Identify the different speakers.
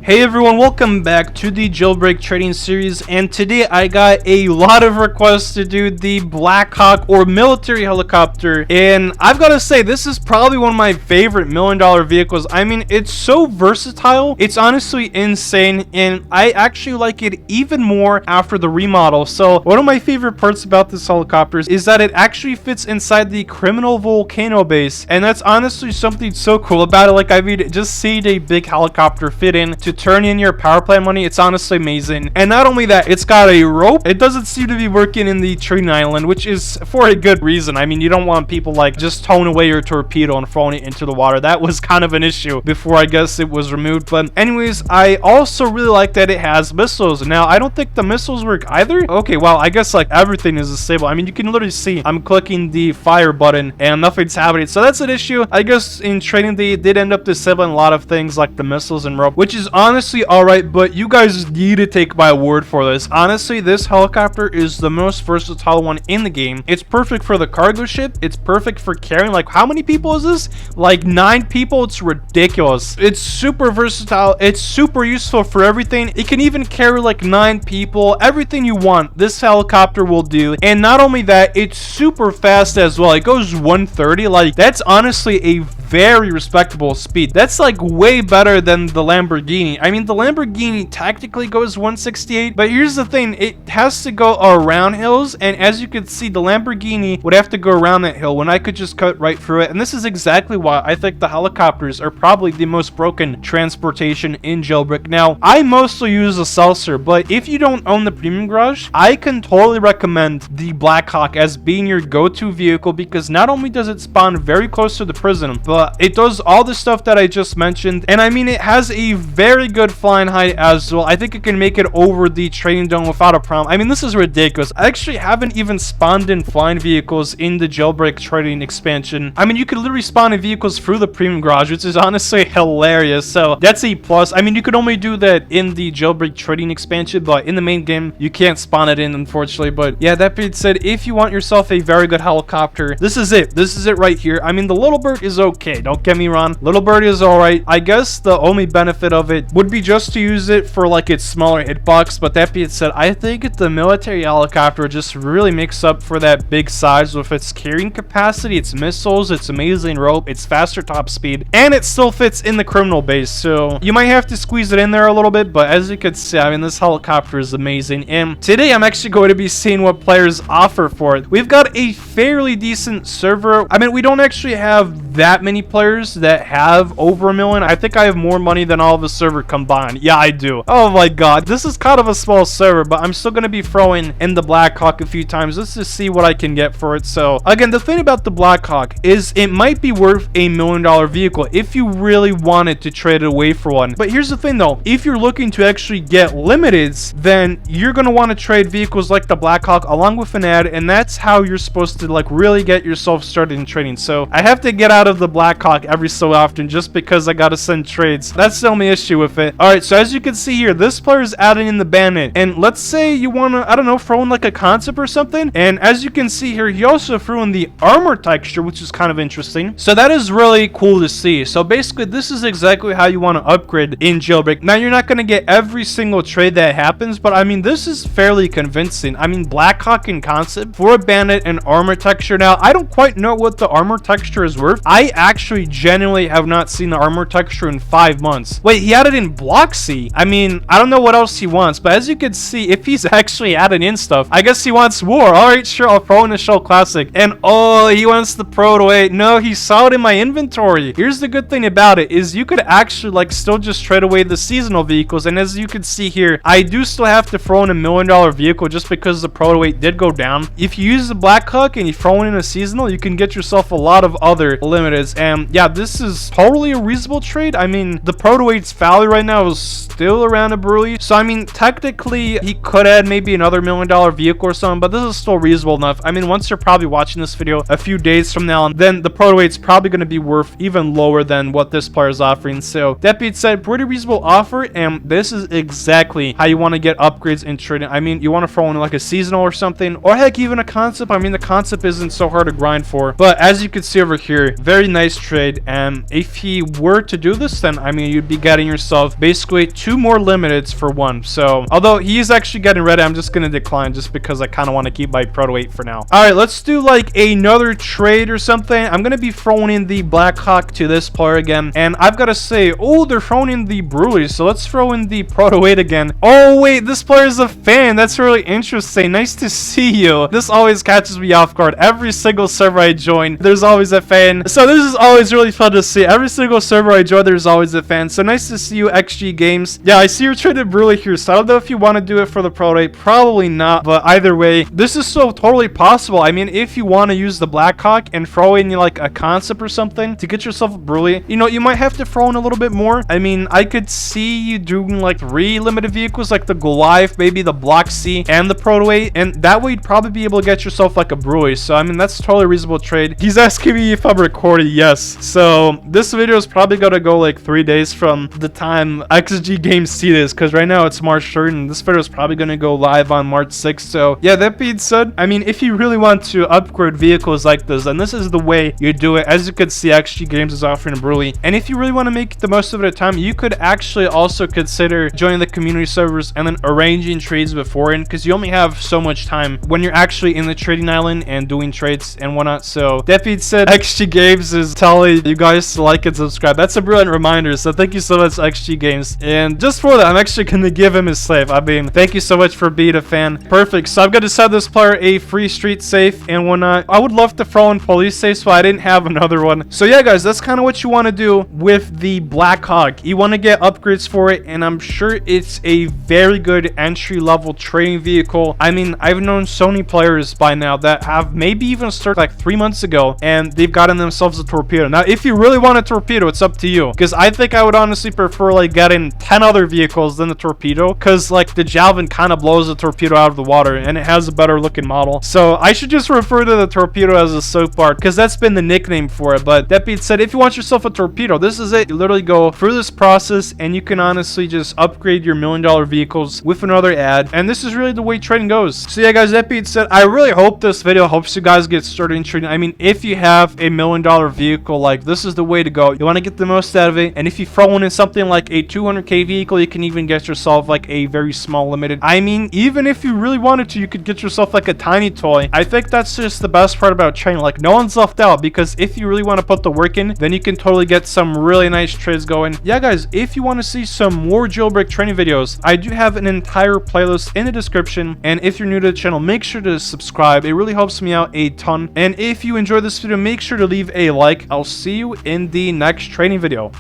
Speaker 1: Hey everyone, welcome back to the Jailbreak trading series, and today I got a lot of requests to do the Black Hawk or military helicopter, and I've got to say this is probably one of my favorite $1 million vehicles. I mean, it's so versatile, it's honestly insane, and I actually like it even more after the remodel. So one of my favorite parts about this helicopter is that it actually fits inside the criminal volcano base, and that's honestly something so cool about it. Like, I mean, just seeing a big helicopter fit in to turn in your power plant money, it's honestly amazing. And not only that, it's got a rope. It doesn't seem to be working in the trading island, which is for a good reason. I mean, you don't want people like just towing away your torpedo and throwing it into the water. That was kind of an issue before I guess it was removed. But anyways, I also really like that it has missiles. Now, I don't think the missiles work either. Okay, well, I guess like everything is disabled. I mean, you can literally see I'm clicking the fire button and nothing's happening. So that's an issue. I guess in trading they did end up disabling a lot of things like the missiles and rope, which is honestly alright, but you guys need to take my word for this. Honestly, this helicopter is the most versatile one in the game. It's perfect for the cargo ship. It's perfect for carrying, like, how many people is this? Like 9 people. It's ridiculous. It's super versatile. It's super useful for everything. It can even carry like 9 people. Everything you want, this helicopter will do. And not only that, it's super fast as well. It goes 130. Like, that's honestly a very respectable speed. That's like way better than the Lamborghini. I mean, the Lamborghini tactically goes 168, but here's the thing, it has to go around hills, and as you can see, the Lamborghini would have to go around that hill when I could just cut right through it. And this is exactly why I think the helicopters are probably the most broken transportation in Jailbreak. Now, I mostly use a Seltzer, but if you don't own the Premium Garage, I can totally recommend the Black Hawk as being your go-to vehicle, because not only does it spawn very close to the prison, but it does all the stuff that I just mentioned. And I mean, it has a very good flying height as well. I think it can make it over the trading dome without a problem. I mean, this is ridiculous. I actually haven't even spawned in flying vehicles in the Jailbreak trading expansion. I mean, you could literally spawn in vehicles through the Premium Garage, which is honestly hilarious. So that's a plus. I mean, you could only do that in the Jailbreak trading expansion, but in the main game, you can't spawn it in, unfortunately. But yeah, that being said, if you want yourself a very good helicopter, this is it. This is it right here. I mean, the Little Bird is okay. Don't get me wrong. Little Bird is alright. I guess the only benefit of it would be just to use it for like its smaller hitbox. But that being said, I think the military helicopter just really makes up for that big size with its carrying capacity, its missiles, its amazing rope, its faster top speed, and it still fits in the criminal base. So you might have to squeeze it in there a little bit, but as you can see, I mean, this helicopter is amazing. And today I'm actually going to be seeing what players offer for it. We've got a fairly decent server. I mean, we don't actually have that many players that have over 1 million. I think I have more money than all of the server combined. Yeah, I do. Oh my god, this is kind of a small server, but I'm still going to be throwing in the Black Hawk a few times just to see what I can get for it. So again, the thing about the Black Hawk is it might be worth $1 million vehicle if you really wanted to trade it away for one. But here's the thing though, if you're looking to actually get limiteds, then you're going to want to trade vehicles like the Black Hawk along with an ad, and that's how you're supposed to like really get yourself started in trading. So I have to get out of the Black Hawk every so often just because I gotta send trades. That's the only issue with it. Alright, so as you can see here, this player is adding in the bandit, and let's say you want to, I don't know, throw in like a concept or something, and as you can see here, he also threw in the armor texture, which is kind of interesting. So that is really cool to see. So basically, this is exactly how you want to upgrade in Jailbreak. Now, you're not going to get every single trade that happens, but I mean, this is fairly convincing. I mean, Black Hawk in concept for a bandit and armor texture. Now, I don't quite know what the armor texture is worth. I actually genuinely have not seen the armor texture in 5 months. Wait, he added in block C. I mean, I don't know what else he wants, but as you can see, if he's actually adding in stuff, I guess he wants war. All right, sure, I'll throw in the Shell Classic. And oh, he wants the Pro to wait. No, he saw it in my inventory. Here's the good thing about it is you could actually like still just trade away the seasonal vehicles. And as you can see here, I do still have to throw in $1 million vehicle just because the Pro to weight did go down. If you use the Black Hawk and you throw in a seasonal, you can get yourself a lot of other limiteds. And yeah, this is totally a reasonable trade. I mean, the Pro to weight's value right now is still around a burly. So I mean, technically he could add maybe another $1 million vehicle or something, but this is still reasonable enough. I mean, once you're probably watching this video a few days from now, then the Pro to weight's probably going to be worth even lower than what this player is offering. So that being said, pretty reasonable offer, and this is exactly how you want to get upgrades in trading. I mean, you want to throw in like a seasonal or something, or heck, even a concept. I mean, the concept isn't so hard to grind for, but as you can see over here, very nice trade. And if he were to do this, then I mean, you'd be getting yourself yourself basically 2 more limiteds for 1. So although he's actually getting ready, I'm just gonna decline just because I kind of want to keep my Proto 8 for now. All right, let's do like another trade or something. I'm gonna be throwing in the Blackhawk to this player again, and I've got to say, oh, they're throwing in the Broly, so let's throw in the Proto 8 again. Oh wait, this player is a fan. That's really interesting. Nice to see you. This always catches me off guard. Every single server I join, there's always a fan. So this is always really fun to see. Every single server I join, there's always a fan. So nice to see you, XG Games. Yeah, I see you're traded Broly here, so I don't know if you want to do it for the Proto 8. Probably not, but either way, this is so totally possible. I mean, if you want to use the Blackhawk and throw in like a concept or something to get yourself a Broly, you know, you might have to throw in a little bit more. I mean, I could see you doing like 3 limited vehicles, like the Goliath, maybe the Block C, and the Proto 8, and that way you'd probably be able to get yourself like a Broly. So I mean, that's totally a reasonable trade. He's asking me if I'm recording. Yes. So this video is probably gonna go like 3 days from the time XG Games see this, because right now it's March 3rd, and this video is probably gonna go live on March 6th. So yeah, that being said, I mean, if you really want to upgrade vehicles like this, then this is the way you do it. As you can see, XG Games is offering a Broly, and if you really want to make the most of it at time, you could actually also consider joining the community servers and then arranging trades beforehand, because you only have so much time when you're actually in the trading island and doing trades and whatnot. So that being said, XG Games is telling you guys to like and subscribe. That's a brilliant reminder, so thank you so much, XG Games. And just for that, I'm actually gonna give him his slave. I mean, thank you so much for being a fan. Perfect. So I'm gonna send this player a free street safe and whatnot. I would love to throw in police safe, so I didn't have another one. So yeah, guys, that's kind of what you want to do with the Blackhawk. You want to get upgrades for it, and I'm sure it's a very good entry level trading vehicle. I mean, I've known so many players by now that have maybe even started like 3 months ago, and they've gotten themselves a torpedo. Now, if you really want a torpedo, it's up to you, because I think I would honestly prefer like getting 10 other vehicles than the torpedo, because like the Javelin kind of blows the torpedo out of the water, and it has a better looking model. So I should just refer to the torpedo as a soap bar, because that's been the nickname for it. But that being said, if you want yourself a torpedo, this is it. You literally go through this process, and you can honestly just upgrade your $1 million vehicles with another ad, and this is really the way trading goes. So yeah, guys, that being said, I really hope this video helps you guys get started in trading. I mean, if you have a $1 million vehicle, like, this is the way to go. You want to get the most out of it, and if you throw in something like a 200k vehicle, you can even get yourself like a very small limited. I mean, even if you really wanted to, you could get yourself like a tiny toy. I think that's just the best part about trading. Like, no one's left out, because if you really want to put the work in, then you can totally get some really nice trades going. Yeah, guys, if you want to see some more jailbreak training videos, I do have an entire playlist in the description, and if you're new to the channel, make sure to subscribe. It really helps me out a ton, and if you enjoyed this video, make sure to leave a like. I'll see you in the next training video.